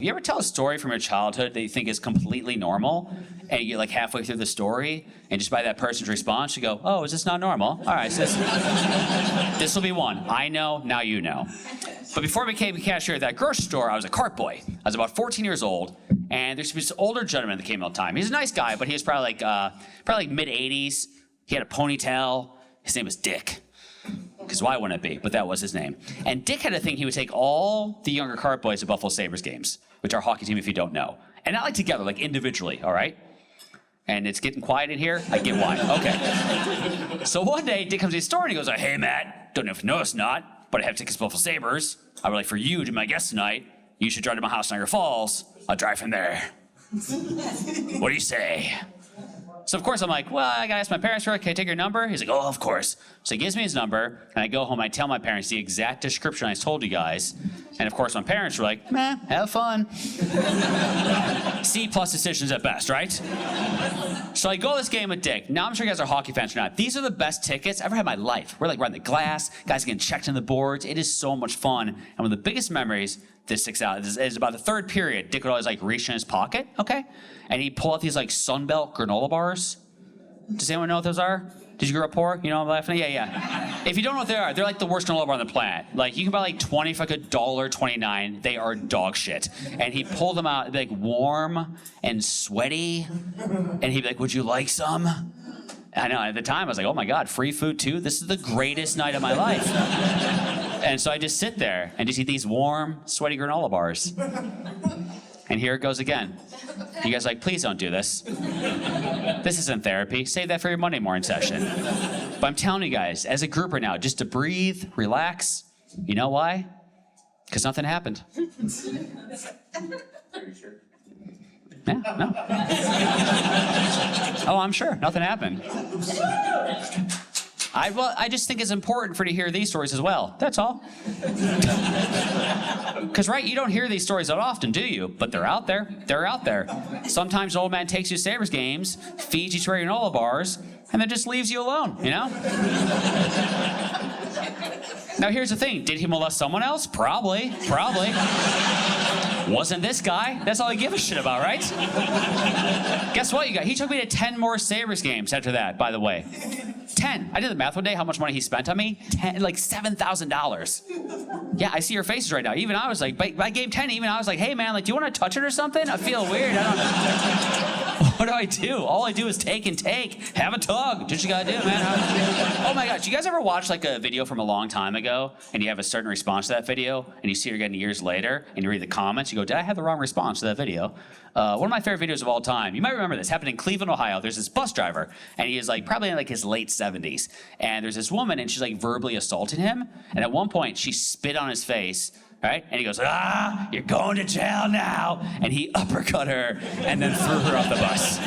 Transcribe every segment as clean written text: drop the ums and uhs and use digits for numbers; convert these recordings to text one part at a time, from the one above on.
You ever tell a story from your childhood that you think is completely normal, and you get like halfway through the story, and just by that person's response, you go, oh, is this not normal? All right, so this will be one. I know, now you know. But before I became a cashier at that grocery store, I was a cart boy. I was about 14 years old, and there's this older gentleman that came all the time. He's a nice guy, but he was probably like mid-80s. He had a ponytail. His name was Dick. Because why wouldn't it be? But that was his name. And Dick had a thing, he would take all the younger cart boys to Buffalo Sabres games, which are a hockey team if you don't know. And not like together, like individually, all right? And it's getting quiet in here? I get why. Okay. So one day, Dick comes to the store and he goes, hey, Matt, don't know if you know us or not, but I have tickets to Buffalo Sabres. I would like for you to be my guest tonight. You should drive to my house in Niagara Falls. I'll drive from there. What do you say? So of course I'm like, well, I gotta ask my parents for it. Can I take your number? He's like, oh, of course. So he gives me his number, and I go home, I tell my parents the exact description I told you guys. And of course my parents were like, meh, have fun. C+ decisions at best, right? So I go to this game with Dick. Now I'm sure you guys are hockey fans or not. These are the best tickets I've ever had in my life. We're like running the glass, guys getting checked in the boards. It is so much fun. And one of the biggest memories that sticks out is about the third period. Dick would always like reach in his pocket, okay? And he'd pull out these like Sunbelt granola bars. Does anyone know what those are? Did you grow up poor? You know what I'm laughing at? Yeah. If you don't know what they are, they're like the worst granola bar on the planet. Like you can buy like 20 for like $1.29. They are dog shit. And he'd pull them out, they'd be like warm and sweaty. And he'd be like, would you like some? I know, at the time I was like, oh my God, free food too? This is the greatest night of my life. And so I just sit there and just eat these warm, sweaty granola bars. And here it goes again. You guys are like, please don't do this. This isn't therapy. Save that for your Monday morning session. But I'm telling you guys, as a group right now, just to breathe, relax. You know why? Because nothing happened. Are you sure? Yeah, no. Oh, I'm sure. Nothing happened. I just think it's important for you to hear these stories as well. That's all. Because, right, you don't hear these stories that often, do you? But they're out there. They're out there. Sometimes an old man takes you to Sabres games, feeds you granola bars, and then just leaves you alone, you know? Now, here's the thing. Did he molest someone else? Probably. Wasn't this guy. That's all I give a shit about, right? Guess what, you guys? He took me to 10 more Sabres games after that, by the way. 10. I did the math one day, how much money he spent on me. 10, like $7,000. Yeah, I see your faces right now. Even I was like, by game 10, even I was like, hey man, like, do you want to touch it or something? I feel weird. I don't know. What do I do? All I do is take and take. Have a tug. That's what you gotta do, man. Oh my gosh, you guys ever watch like a video from a long time ago and you have a certain response to that video and you see it again years later and you read the comments, you go, did I have the wrong response to that video? One of my favorite videos of all time, you might remember this, happened in Cleveland, Ohio. There's this bus driver, and he is like probably in like his late 70s. And there's this woman, and she's like verbally assaulting him. And at one point, she spit on his face, right? And he goes, you're going to jail now. And he uppercut her and then threw her off the bus.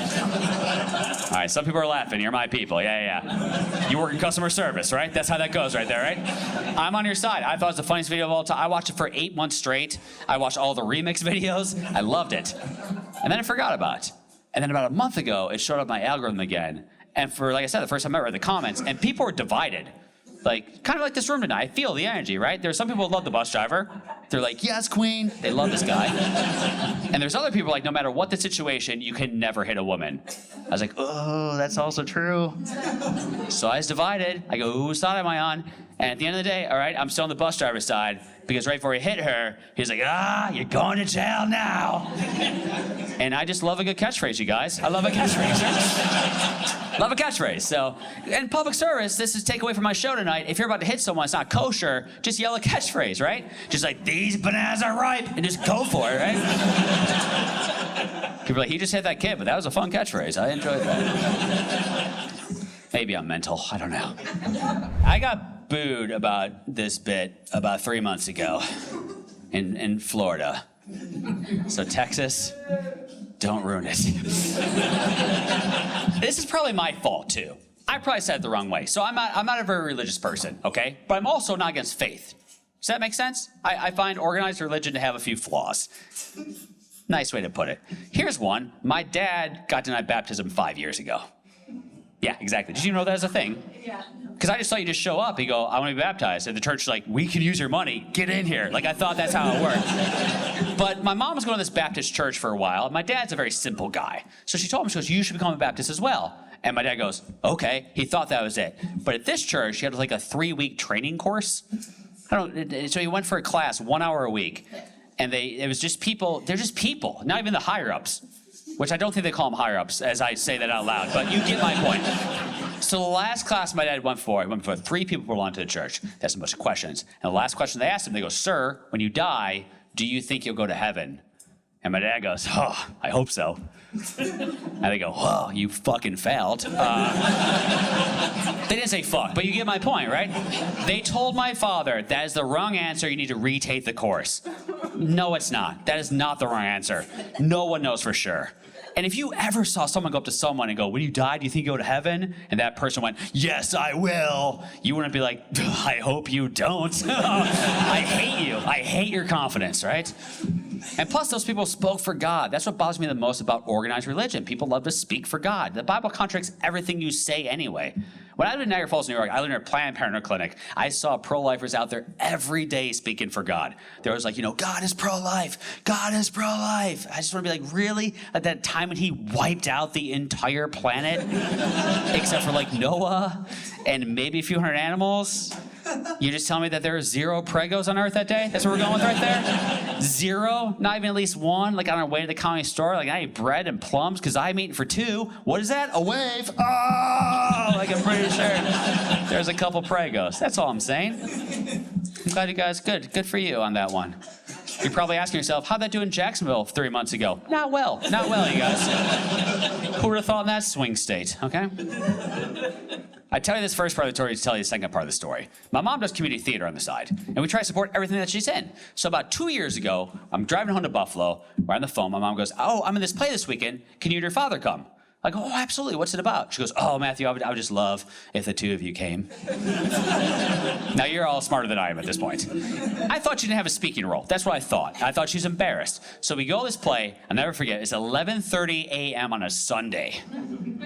All right, some people are laughing. You're my people. Yeah. You work in customer service, right? That's how that goes right there, right? I'm on your side. I thought it was the funniest video of all time. I watched it for 8 months straight. I watched all the remix videos. I loved it. And then I forgot about it. And then about a month ago, it showed up my algorithm again. And for, like I said, the first time I read the comments, and people were divided. Like, kind of like this room tonight. I feel the energy, right? There's some people who love the bus driver. They're like, yes, queen. They love this guy. And there's other people like, no matter what the situation, you can never hit a woman. I was like, oh, that's also true. So I was divided. I go, whose side am I on? And at the end of the day, all right, I'm still on the bus driver's side because right before he hit her, he's like, you're going to jail now. And I just love a good catchphrase, you guys. I love a catchphrase. Love a catchphrase. So, in public service, this is takeaway from my show tonight. If you're about to hit someone, it's not kosher, just yell a catchphrase, right? Just like, these bananas are ripe, and just go for it, right? People are like, he just hit that kid, but that was a fun catchphrase. I enjoyed that. Maybe I'm mental, I don't know. I got booed about this bit about 3 months ago in Florida. So Texas, don't ruin it. This is probably my fault too. I probably said it the wrong way. So I'm not a very religious person, okay? But I'm also not against faith. Does that make sense? I find organized religion to have a few flaws. Nice way to put it. Here's one. My dad got denied baptism 5 years ago. Yeah, exactly. Did you know that was a thing? Yeah. Because I just thought you just show up, you go, I want to be baptized. And the church is like, we can use your money, get in here. Like, I thought that's how it worked. But my mom was going to this Baptist church for a while. My dad's a very simple guy. So she told him, she goes, you should become a Baptist as well. And my dad goes, okay. He thought that was it. But at this church, he had like a 3-week training course. So he went for a class 1 hour a week. And it was just people, they're just people, not even the higher ups. Which I don't think they call them higher ups as I say that out loud, but you get my point. So the last class my dad went for 3 people who belonged to the church. They asked him a bunch of questions. And the last question they asked him, they go, sir, when you die, do you think you'll go to heaven? And my dad goes, oh, I hope so. And they go, whoa, you fucking failed. They didn't say fuck, but you get my point, right? They told my father, that is the wrong answer, you need to retake the course. No, it's not. That is not the wrong answer. No one knows for sure. And if you ever saw someone go up to someone and go, when you die, do you think you go to heaven? And that person went, yes, I will. You wouldn't be like, I hope you don't. I hate you. I hate your confidence, right? And plus, those people spoke for God. That's what bothers me the most about organized religion. People love to speak for God. The Bible contradicts everything you say anyway. When I lived in Niagara Falls, New York, I lived in a Planned Parenthood clinic. I saw pro-lifers out there every day speaking for God. There was like, God is pro-life. God is pro-life. I just want to be like, really? At that time when he wiped out the entire planet? Except for like Noah and maybe a few hundred animals? You're just telling me that there are 0 pregos on Earth that day? That's what we're going with right there? 0? Not even at least 1? Like on our way to the county store, like I ate bread and plums because I'm eating for 2. What is that? A wave? Oh! Like I'm pretty sure there's a couple pregos. That's all I'm saying. I'm glad you guys, good for you on that one. You're probably asking yourself, how'd that do in Jacksonville 3 months ago? Not well, you guys. Who would have thought in that swing state, okay? I tell you this first part of the story to tell you the second part of the story. My mom does community theater on the side, and we try to support everything that she's in. So about 2 years ago, I'm driving home to Buffalo. We're on the phone. My mom goes, oh, I'm in this play this weekend. Can you and your father come? I go, oh, absolutely. What's it about? She goes, oh, Matthew, I would just love if the 2 of you came. Now, you're all smarter than I am at this point. I thought she didn't have a speaking role. That's what I thought. I thought she was embarrassed. So we go to this play. I'll never forget. It's 11:30 a.m. on a Sunday,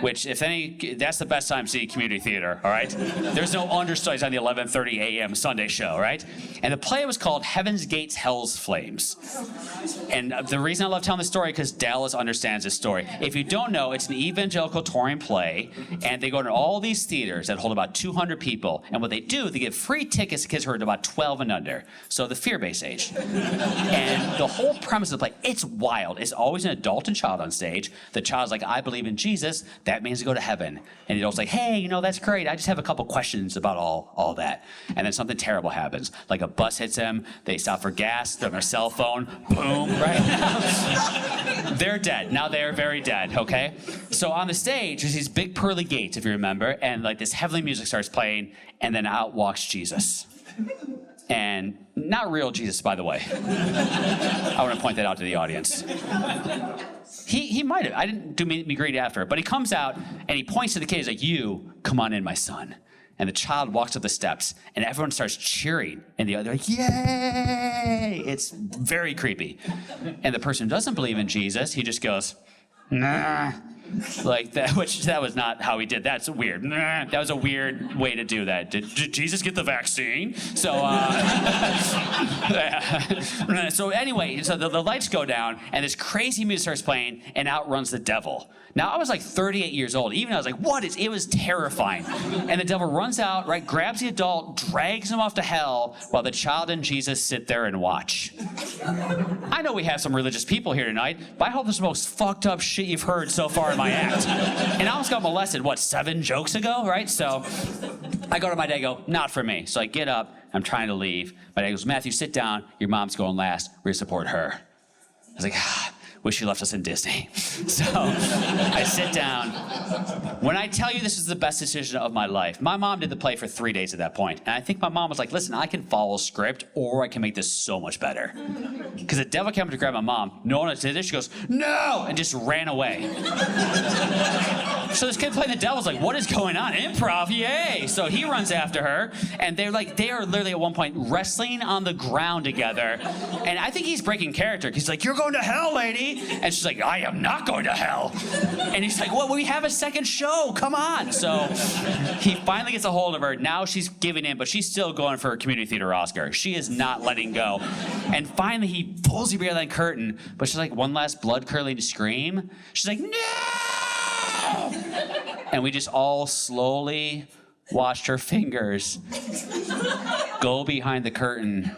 which, if any, that's the best time to see community theater, all right? There's no understudies on the 11:30 a.m. Sunday show, right? And the play was called Heaven's Gates, Hell's Flames. And the reason I love telling this story, because Dallas understands this story. If you don't know, it's an evangelical touring play, and they go to all these theaters that hold about 200 people, and what they do, they give free tickets to kids who are about 12 and under, so the fear-based age. And the whole premise of the play, it's wild. It's always an adult and child on stage. The child's like, I believe in Jesus. That means to go to heaven. And the adult's like, hey, that's great. I just have a couple questions about all that. And then something terrible happens. Like a bus hits them, they stop for gas, they're on their cell phone, boom, right? They're dead. Now they're very dead, okay? So on the stage, there's these big pearly gates, if you remember, and like this heavenly music starts playing, and then out walks Jesus. And not real Jesus, by the way. I want to point that out to the audience. He might have. I didn't do meet and greet after, but he comes out and he points to the kid. He's like, you, come on in, my son. And the child walks up the steps, and everyone starts cheering. And they're like, yay! It's very creepy. And the person who doesn't believe in Jesus, he just goes, nah. Like that, which that was not how he did that. It's weird. Nah. That was a weird way to do that. Did Jesus get the vaccine? So, so anyway, so the lights go down, and this crazy music starts playing, and out runs the devil. Now, I was like 38 years old. Even I was like, it was terrifying. And the devil runs out, right, grabs the adult, drags him off to hell, while the child and Jesus sit there and watch. I know we have some religious people here tonight, but I hope this is the most fucked up shit you've heard so far in my act. And I almost got molested, 7 jokes ago, right? So I go to my dad and go, not for me. So I get up, I'm trying to leave. My dad goes, Matthew, sit down. Your mom's going last. We're gonna support her. I was like, wish you left us in Disney. So I sit down. When I tell you this is the best decision of my life, my mom did the play for 3 days at that point. And I think my mom was like, listen, I can follow script or I can make this so much better. Because the devil came up to grab my mom. No one did this. She goes, no, and just ran away. So this kid playing the devil's like, what is going on? Improv, yay. So he runs after her. And they are literally at one point wrestling on the ground together. And I think he's breaking character. He's like, you're going to hell, lady. me? And she's like, I am not going to hell. And he's like, well, we have a second show. Come on. So he finally gets a hold of her. Now she's giving in, but she's still going for a community theater Oscar. She is not letting go. And finally, he pulls you behind that curtain, but she's like, one last blood-curdling scream. She's like, no! And we just all slowly watched her fingers go behind the curtain.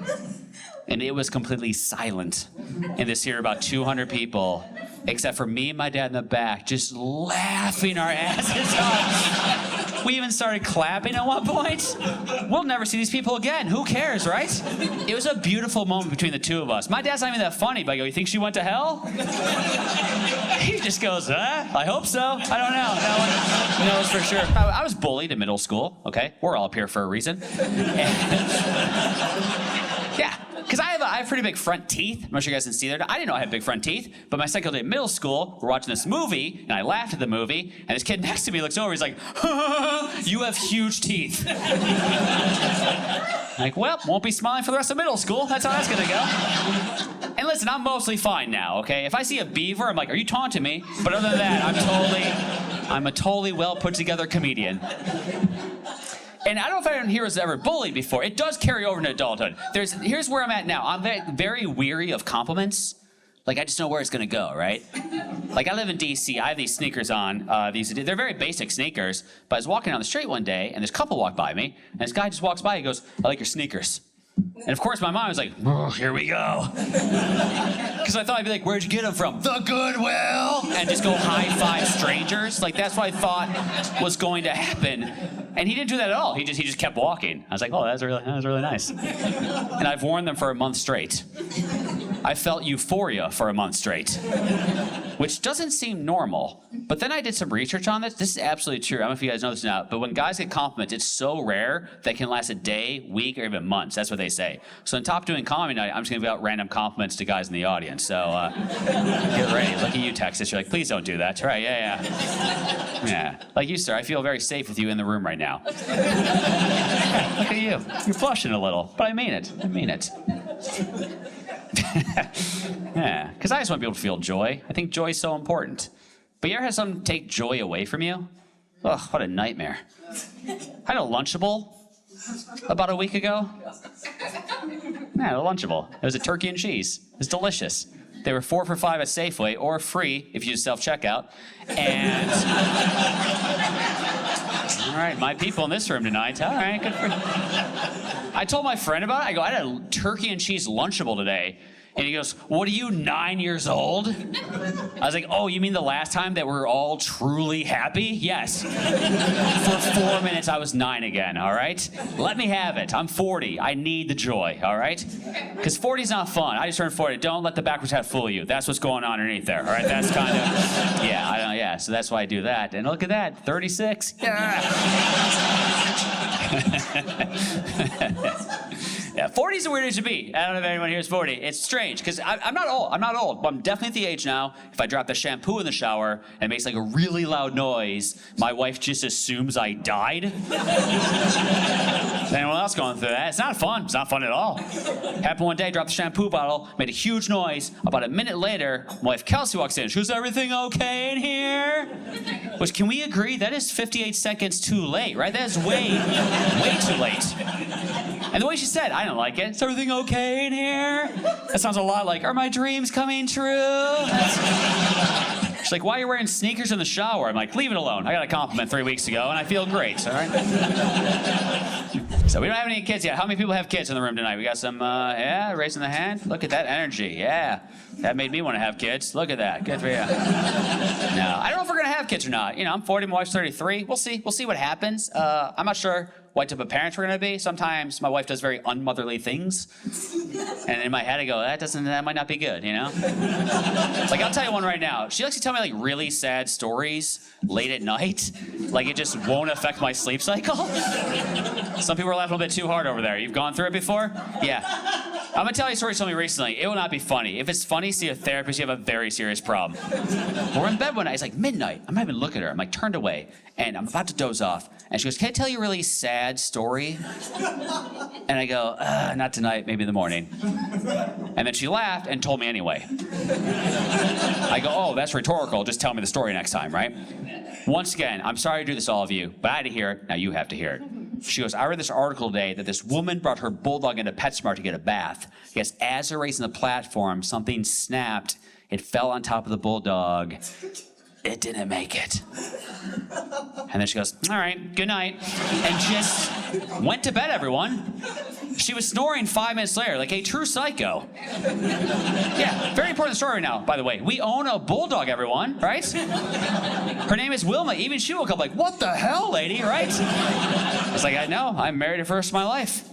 And it was completely silent in this theater, about 200 people, except for me and my dad in the back, just laughing our asses off. We even started clapping at one point. We'll never see these people again. Who cares, right? It was a beautiful moment between the two of us. My dad's not even that funny, but I go, you think she went to hell? He just goes, I hope so. I don't know. No one knows for sure. I was bullied in middle school, okay? We're all up here for a reason. Yeah. Because I have pretty big front teeth. I'm not sure you guys can see there. I didn't know I had big front teeth, but my second day at middle school, we're watching this movie, and I laughed at the movie, and this kid next to me looks over, he's like, you have huge teeth. Like, well, won't be smiling for the rest of middle school. That's how that's gonna go. And listen, I'm mostly fine now, okay? If I see a beaver, I'm like, are you taunting me? But other than that, I'm a totally well put together comedian. And I don't know if anyone here has ever bullied before. It does carry over into adulthood. Here's where I'm at now. I'm very weary of compliments. Like, I just know where it's gonna go, right? Like, I live in DC. I have these sneakers on. They're very basic sneakers. But I was walking down the street one day, and this couple walked by me, and this guy just walks by. He goes, I like your sneakers. And of course, my mind was like, oh, here we go. Because I thought I'd be like, where'd you get them from? The Goodwill! And just go high-five strangers. Like, that's what I thought was going to happen. And he didn't do that at all. He just kept walking. I was like, oh, that was really nice. And I've worn them for a month straight. I felt euphoria for a month straight, which doesn't seem normal. But then I did some research on this. This is absolutely true. I don't know if you guys know this or not, but when guys get compliments, it's so rare that it can last a day, week, or even months. That's what they say. So on top of doing comedy night, I'm just gonna give out random compliments to guys in the audience. So get ready. Look at you, Texas. You're like, please don't do that. Right? Yeah. Yeah. Like you, sir. I feel very safe with you in the room right now. Yeah, look at you. You're flushing a little, but I mean it. I mean it. Yeah, because I just want people to feel joy. I think joy is so important. But you ever had someone take joy away from you? Ugh, what a nightmare. I had a Lunchable about a week ago. Yeah, a Lunchable. It was a turkey and cheese. It was delicious. They were 4 for $5 at Safeway, or free if you use self-checkout. And all right, my people in this room tonight. All right, good for you. I told my friend about it. I go, I had a turkey and cheese Lunchable today. And he goes, what are you, 9 years old? I was like, oh, you mean the last time that we're all truly happy? Yes. For 4 minutes, I was 9 again, all right? Let me have it. I'm 40. I need the joy, all right? Because 40 is not fun. I just turned 40. Don't let the backwards hat fool you. That's what's going on underneath there, all right? That's kind of, yeah, so that's why I do that. And look at that, 36. Yeah. Yeah, 40 is the weird age to be. I don't know if anyone here is 40. It's strange, because I'm not old. I'm not old, but I'm definitely at the age now, if I drop the shampoo in the shower and it makes like a really loud noise, my wife just assumes I died. Is anyone else going through that? It's not fun. It's not fun at all. Happened one day, dropped the shampoo bottle, made a huge noise. About a minute later, my wife Kelsey walks in. She goes, everything okay in here? Which, can we agree, that is 58 seconds too late, right? That is way too late. And the way she said, I don't like it. Is everything okay in here? That sounds a lot like, are my dreams coming true? She's like, why are you wearing sneakers in the shower? I'm like, leave it alone. I got a compliment 3 weeks ago, and I feel great, all right? So we don't have any kids yet. How many people have kids in the room tonight? We got some, yeah, raising the hand. Look at that energy, yeah. That made me want to have kids. Look at that, good for you. No, I don't know if we're gonna have kids or not. You know, I'm 40, my wife's 33. We'll see what happens. I'm not sure what type of parents we're gonna be. Sometimes my wife does very unmotherly things. And in my head I go, that might not be good, you know? Like, I'll tell you one right now. She likes to tell me like really sad stories late at night. Like, it just won't affect my sleep cycle. Some people are laughing a little bit too hard over there. You've gone through it before? Yeah. I'm gonna tell you a story she told me recently. It will not be funny. If it's funny, see a therapist, you have a very serious problem. We're in bed one night, it's like midnight. I'm not even looking at her. I'm like turned away, and I'm about to doze off. And she goes, can I tell you a really sad story? And I go, not tonight, maybe in the morning. And then she laughed and told me anyway. I go, oh, that's rhetorical. Just tell me the story next time, right? Once again, I'm sorry to do this to all of you, but I had to hear it. Now you have to hear it. She goes, I read this article today that this woman brought her bulldog into PetSmart to get a bath. Yes, as they're raising the platform, something snapped. It fell on top of the bulldog. It didn't make it. And then she goes, all right, good night. And just went to bed, everyone. She was snoring 5 minutes later, like a true psycho. Yeah, very important story now, by the way. We own a bulldog, everyone, right? Her name is Wilma. Even she woke up like, what the hell, lady, right? I was like, I know, I'm married her for the rest of my life.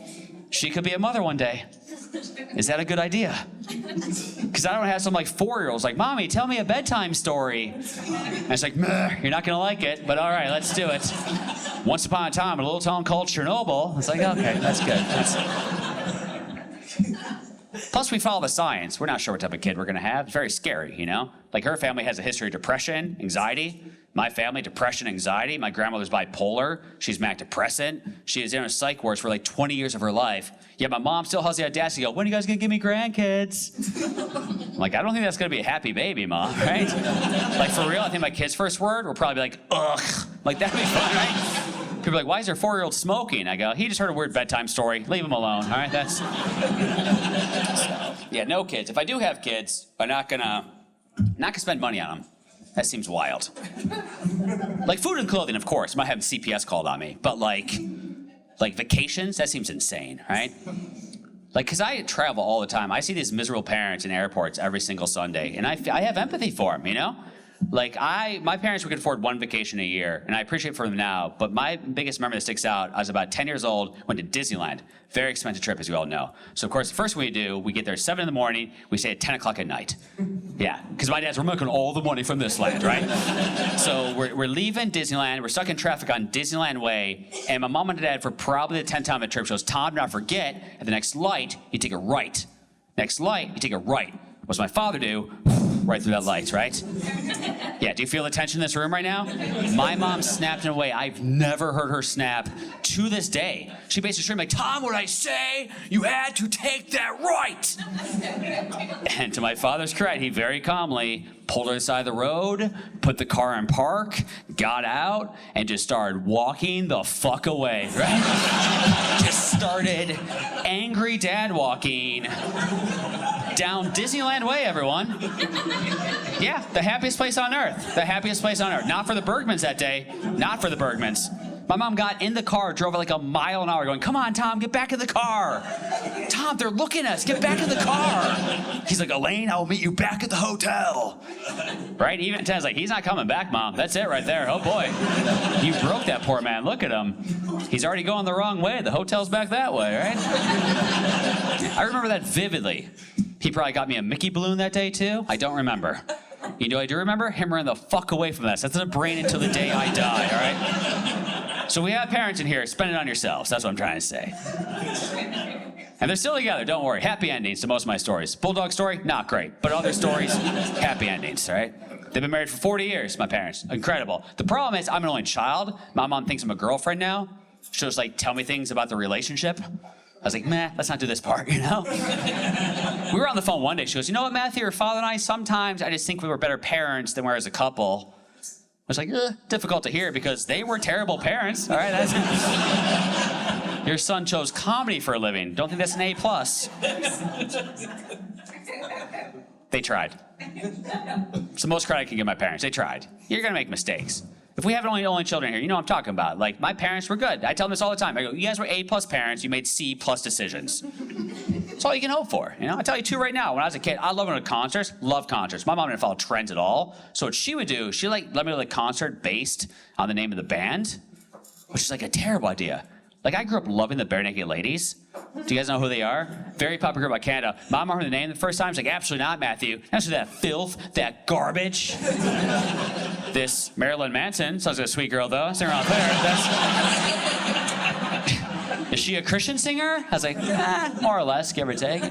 She could be a mother one day. Is that a good idea? Because I don't have some like 4-year-olds like, Mommy, tell me a bedtime story. And it's like, meh, you're not gonna like it, but all right, let's do it. Once upon a time, in a little town called Chernobyl. It's like, okay, that's good. Plus, we follow the science. We're not sure what type of kid we're gonna have. It's very scary, you know? Like her family has a history of depression, anxiety. My family, depression, anxiety. My grandmother's bipolar. She's manic depressant. She is in a psych ward for like 20 years of her life. Yet my mom still has the audacity to go, when are you guys gonna give me grandkids? I'm like, I don't think that's gonna be a happy baby, Mom, right? Like for real, I think my kid's first word will probably be like, ugh. Like that'd be fun, right? People are like, why is your 4-year-old smoking? I go, he just heard a weird bedtime story. Leave him alone, all right? That's... Yeah, no kids. If I do have kids, I'm not gonna spend money on them. That seems wild. Like food and clothing, of course. Might have CPS called on me. But like vacations, that seems insane, right? Like, because I travel all the time. I see these miserable parents in airports every single Sunday. And I have empathy for them, you know? Like my parents could afford 1 vacation a year, and I appreciate it for them now, but my biggest memory that sticks out, I was about 10 years old, went to Disneyland. Very expensive trip, as you all know. So of course, the first thing we do, we get there at 7 in the morning, we stay at 10 o'clock at night. Yeah, because my dad's, we're making all the money from this land, right? So we're leaving Disneyland, we're stuck in traffic on Disneyland Way, and my mom and dad, for probably the 10th time of the trip, goes, Tom, do not forget, at the next light, you take a right. Next light, you take a right. What's my father do? Right through that light, right? Yeah, do you feel the tension in this room right now? My mom snapped in a way I've never heard her snap to this day. She basically screamed like, Tom, what I say? You had to take that right. And to my father's credit, he very calmly pulled her to the side of the road, put the car in park, got out, and just started walking the fuck away, right? Just started angry dad walking down Disneyland Way, everyone. Yeah, the happiest place on earth. The happiest place on earth. Not for the Bergmans that day. Not for the Bergmans. My mom got in the car, drove at like a mile an hour, going, come on, Tom, get back in the car. Tom, they're looking at us. Get back in the car. He's like, Elaine, I will meet you back at the hotel. Right? Even Ted's like, he's not coming back, Mom. That's it right there. Oh, boy. You broke that poor man. Look at him. He's already going the wrong way. The hotel's back that way, right? I remember that vividly. He probably got me a Mickey balloon that day, too. I don't remember. You know, I do remember him running the fuck away from us. That's in the brain until the day I die, all right? So we have parents in here. Spend it on yourselves. That's what I'm trying to say. And they're still together. Don't worry. Happy endings to most of my stories. Bulldog story, not great. But other stories, happy endings, all right? They've been married for 40 years, my parents. Incredible. The problem is I'm an only child. My mom thinks I'm a girlfriend now. She'll just like tell me things about the relationship. I was like, meh, let's not do this part, you know? We were on the phone one day. She goes, you know what, Matthew, your father and I, sometimes I just think we were better parents than we were as a couple. I was like, difficult to hear because they were terrible parents. All right, your son chose comedy for a living. Don't think that's an A+. They tried. It's the most credit I can give my parents. They tried. You're gonna make mistakes. If we have only children here, you know what I'm talking about. Like, my parents were good. I tell them this all the time. I go, you guys were A+ parents, you made C+ decisions. That's all you can hope for, you know? I tell you two right now, when I was a kid, I loved going to concerts, loved concerts. My mom didn't follow trends at all. So what she would do, she let me go to a concert based on the name of the band, which is like a terrible idea. Like, I grew up loving the Bare Naked Ladies. Do you guys know who they are? Very popular group by Canada. My mom heard the name the first time. She's like, absolutely not, Matthew. That's that filth, that garbage. This Marilyn Manson, sounds like a sweet girl, though. Sitting around there. Is she a Christian singer? I was like, more or less, give or take.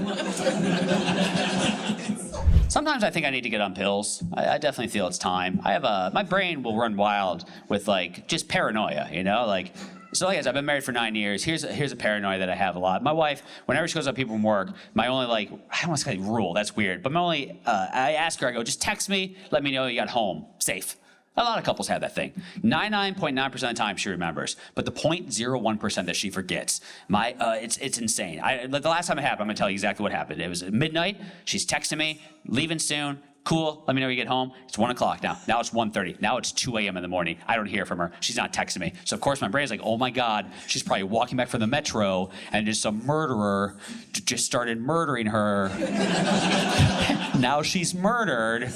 Sometimes I think I need to get on pills. I definitely feel it's time. My brain will run wild with, like, just paranoia, you know? Like, So like I said, I've been married for 9 years. Here's a paranoia that I have a lot. My wife, whenever she goes up people from work, my only I don't want to say rule, that's weird, but my only, I ask her, I go, just text me, let me know you got home, safe. A lot of couples have that thing. 99.9% of the time she remembers, but the 0.01% that she forgets, it's insane. The last time it happened, I'm gonna tell you exactly what happened. It was at midnight, she's texting me, leaving soon, cool, let me know when you get home. It's 1 o'clock now. Now it's 1:30. Now it's 2 a.m. in the morning. I don't hear from her. She's not texting me. So of course my brain's like, oh my God, she's probably walking back from the metro and just some murderer just started murdering her. Now she's murdered.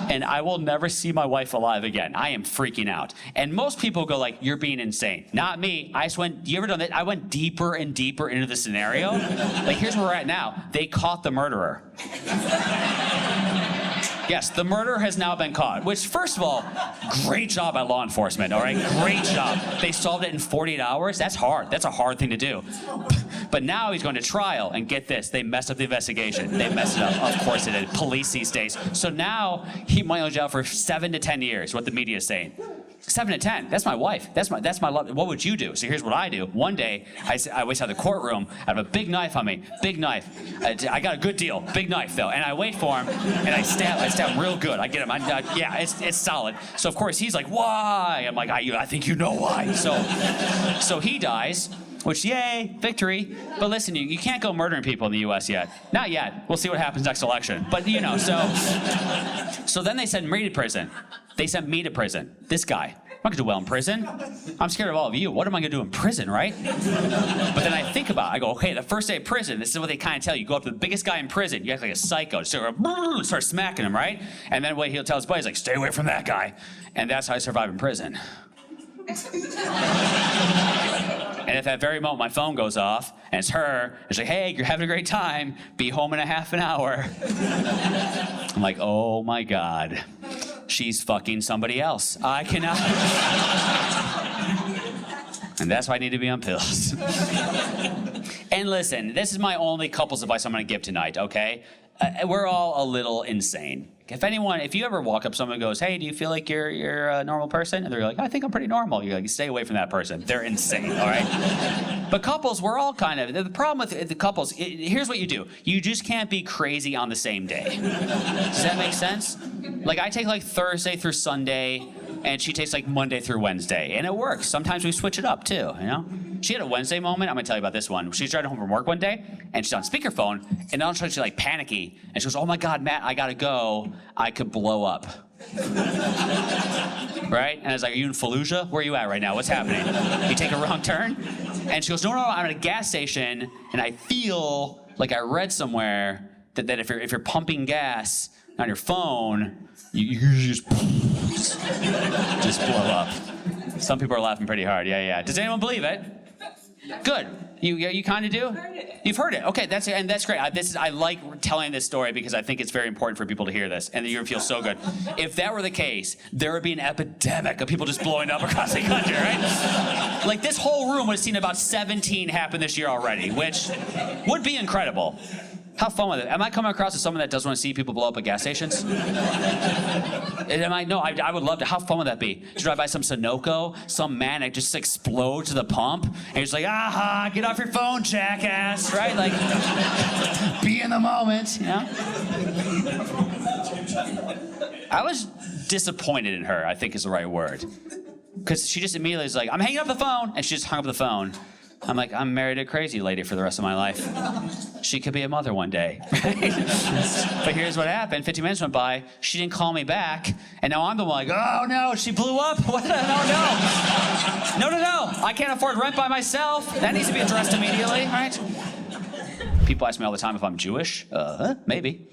And I will never see my wife alive again. I am freaking out. And most people go like, you're being insane. Not me. I just went, you ever done that? I went deeper and deeper into the scenario. Like here's where we're at now. They caught the murderer. Yes, the murderer has now been caught, which first of all, great job by law enforcement, all right? Great job. They solved it in 48 hours. That's hard. That's a hard thing to do. But now he's going to trial, and get this, they messed up the investigation. They messed it up. Of course they did. Police these days. So now he might go to jail for 7 to 10 years, what the media is saying. 7 to 10. That's my wife. That's my love. What would you do? So here's what I do. One day, I wait out the courtroom. I have a big knife on me. Big knife. I got a good deal. Big knife though. And I wait for him, and I stab him real good. I get him. Yeah, it's solid. So of course he's like, why? I'm like, I think you know why. So he dies. Which, yay, victory. But listen, you can't go murdering people in the U.S. yet. Not yet. We'll see what happens next election. But, so then they sent me to prison. They sent me to prison. This guy. I'm not gonna do well in prison. I'm scared of all of you. What am I gonna do in prison, right? But then I think about it. I go, okay, the first day of prison, this is what they kind of tell you. You go up to the biggest guy in prison, you act like a psycho. Start smacking him, right? And then what he'll tell his buddies, like, stay away from that guy. And that's how I survive in prison. And at that very moment, my phone goes off, and it's her. It's like, hey, you're having a great time. Be home in a half an hour. I'm like, oh my God. She's fucking somebody else. I cannot. And that's why I need to be on pills. And listen, this is my only couples advice I'm going to give tonight, okay? We're all a little insane. If you ever walk up to someone and goes, hey, do you feel like you're a normal person? And they're like, I think I'm pretty normal. You're like, stay away from that person. They're insane, all right? But couples, we're all kind of, the problem with the couples, here's what you do. You just can't be crazy on the same day. Does that make sense? Like I take like Thursday through Sunday, and she takes like Monday through Wednesday, and it works. Sometimes we switch it up too, you know? She had a Wednesday moment. I'm gonna tell you about this one. She's driving home from work one day, and she's on speakerphone, and all of a sudden she's like panicky, and she goes, oh my God, Matt, I gotta go. I could blow up. Right? And I was like, are you in Fallujah? Where are you at right now? What's happening? You take a wrong turn? And she goes, no, I'm at a gas station, and I feel like I read somewhere that if you're pumping gas on your phone, you just blow up. Some people are laughing pretty hard. Yeah. Does anyone believe it? Good. You kind of do? You've heard it. Okay, that's great. I like telling this story because I think it's very important for people to hear this, and you're gonna feel so good. If that were the case, there would be an epidemic of people just blowing up across the country, right? Like this whole room would have seen about 17 happen this year already, which would be incredible. Have fun with it. Am I coming across as someone that doesn't want to see people blow up at gas stations? No, I would love to. How fun would that be? To drive by some Sunoco, some manic just explodes the pump, and you're just like, aha, get off your phone, jackass, right? Like, be in the moment, you know? I was disappointed in her, I think is the right word. Because she just immediately was like, I'm hanging up the phone, and she just hung up the phone. I'm like, I'm married to a crazy lady for the rest of my life. She could be a mother one day. But here's what happened. 15 minutes went by. She didn't call me back. And now I'm the one like, oh no, she blew up. What? No. I can't afford rent by myself. That needs to be addressed immediately, right? People ask me all the time if I'm Jewish. Maybe.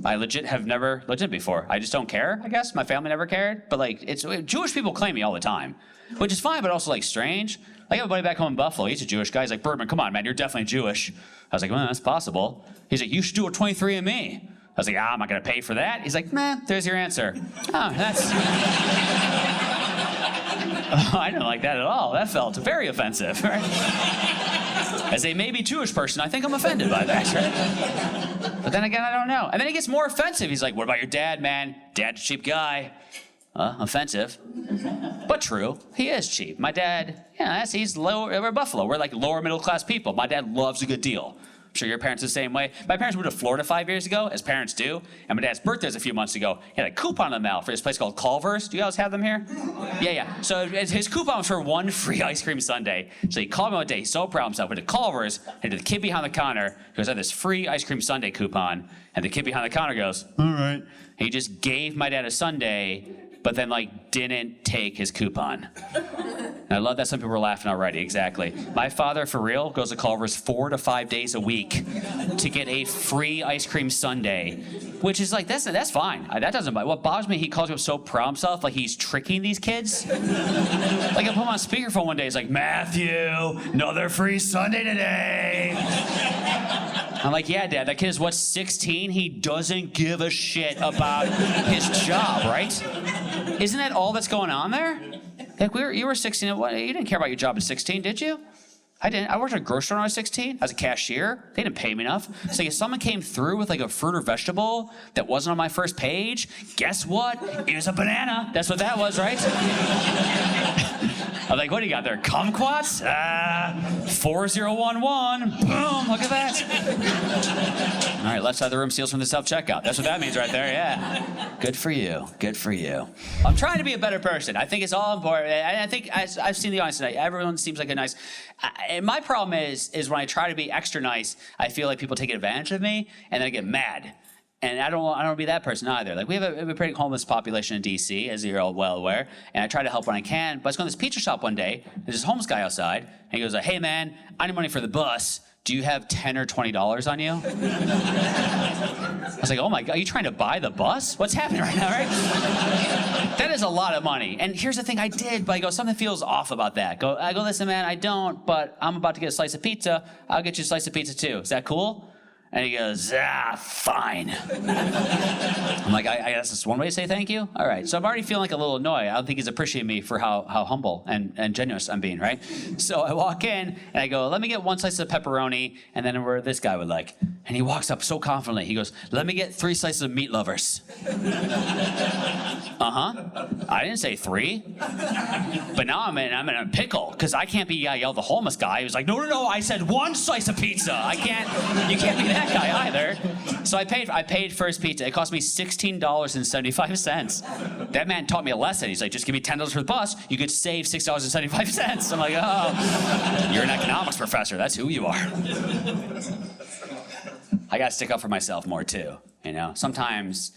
I legit have never looked at it before. I just don't care, I guess. My family never cared. But like, Jewish people claim me all the time, which is fine, but also like strange. Like, I have a buddy back home in Buffalo. He's a Jewish guy. He's like, Bergman, come on, man, you're definitely Jewish. I was like, well, that's possible. He's like, you should do a 23andMe. I was like, I'm not gonna pay for that. He's like, nah, there's your answer. Oh, that's... Oh, I didn't like that at all. That felt very offensive, right? As a maybe Jewish person, I think I'm offended by that, right? But then again, I don't know. And then he gets more offensive. He's like, what about your dad, man? Dad's a cheap guy. Offensive, but true. He is cheap. My dad, he's lower, we're Buffalo. We're like lower middle class people. My dad loves a good deal. I'm sure your parents are the same way. My parents moved to Florida 5 years ago, as parents do. And my dad's birthday was a few months ago. He had a coupon in the mail for this place called Culver's. Do you guys have them here? Yeah. So his coupon was for one free ice cream sundae. So he called me one day. He's so proud of himself. Went to Culver's, and to the kid behind the counter, he goes, I have this free ice cream sundae coupon. And the kid behind the counter goes, all right. He just gave my dad a sundae, but then didn't take his coupon. And I love that some people were laughing already, exactly. My father, for real, goes to Culver's 4 to 5 days a week to get a free ice cream sundae, which is that's fine. That doesn't bother. What bothers me, he calls him so proud of himself, like he's tricking these kids. I put him on speakerphone one day, he's like, Matthew, another free sundae today. I'm like, yeah, Dad, that kid is 16? He doesn't give a shit about his job, right? Isn't that all that's going on there? You were 16. You didn't care about your job at 16, did you? I didn't. I worked at a grocery store when I was 16 as a cashier. They didn't pay me enough. So if someone came through with a fruit or vegetable that wasn't on my first page, guess what? It was a banana. That's what that was, right? I'm like, what do you got there? Kumquats? 4011. Boom, look at that. All right, left side of the room seals from the self-checkout. That's what that means right there, yeah. Good for you, good for you. I'm trying to be a better person. I think it's all important. I think I've seen the audience tonight. Everyone seems like a nice, and my problem is when I try to be extra nice, I feel like people take advantage of me, and then I get mad. And I don't want to be that person either. We have a pretty homeless population in DC, as you're all well aware, and I try to help when I can. But I was going to this pizza shop one day, there's this homeless guy outside, and he goes, hey man, I need money for the bus. Do you have $10 or $20 on you? I was like, oh my God, are you trying to buy the bus? What's happening right now, right? That is a lot of money. And here's the thing, I did, but I go, something feels off about that. I go, listen man, I don't, but I'm about to get a slice of pizza. I'll get you a slice of pizza too. Is that cool? And he goes, fine. I'm like, I guess that's one way to say thank you? All right, so I'm already feeling a little annoyed. I don't think he's appreciating me for how humble and generous I'm being, right? So I walk in, and I go, let me get one slice of pepperoni, and then where this guy would like. And he walks up so confidently. He goes, let me get 3 slices of meat lovers. I didn't say 3. But now I'm in a pickle, because I can't be yelled the homeless guy. He was like, no, I said 1 slice of pizza. You can't be that guy either. So I paid for his pizza. It cost me $16.75. That man taught me a lesson. He's like, just give me $10 for the bus, you could save $6.75. I'm like, oh, you're an economics professor. That's who you are. I gotta stick up for myself more too. Sometimes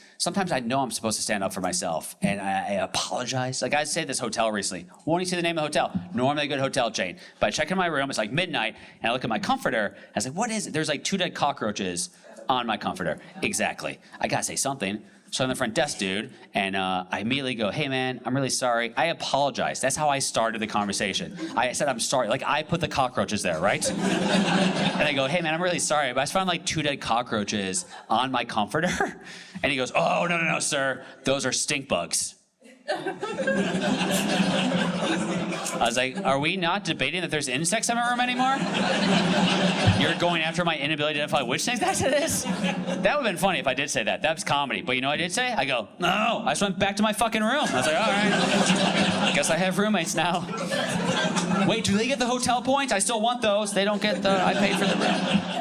I know I'm supposed to stand up for myself, and I apologize. Like I stayed at this hotel recently. Won't you see the name of the hotel? Normally a good hotel chain. But I check in my room, it's like midnight, and I look at my comforter, and I was like, what is it? There's 2 dead cockroaches on my comforter. Exactly. I gotta say something. So I'm the front desk dude, and I immediately go, hey man, I'm really sorry. I apologize. That's how I started the conversation. I said, I'm sorry. I put the cockroaches there, right? And I go, hey man, I'm really sorry, but I just found 2 dead cockroaches on my comforter. And he goes, oh, no, sir. Those are stink bugs. I was like, are we not debating that there's insects in my room anymore? You're going after my inability to identify which things that is? That would have been funny if I did say that. That's comedy. But you know what I did say? I go, no, I just went back to my fucking room. I was like, all right, guess I have roommates now. Wait, do they get the hotel points? I still want those. They don't get I paid for the room.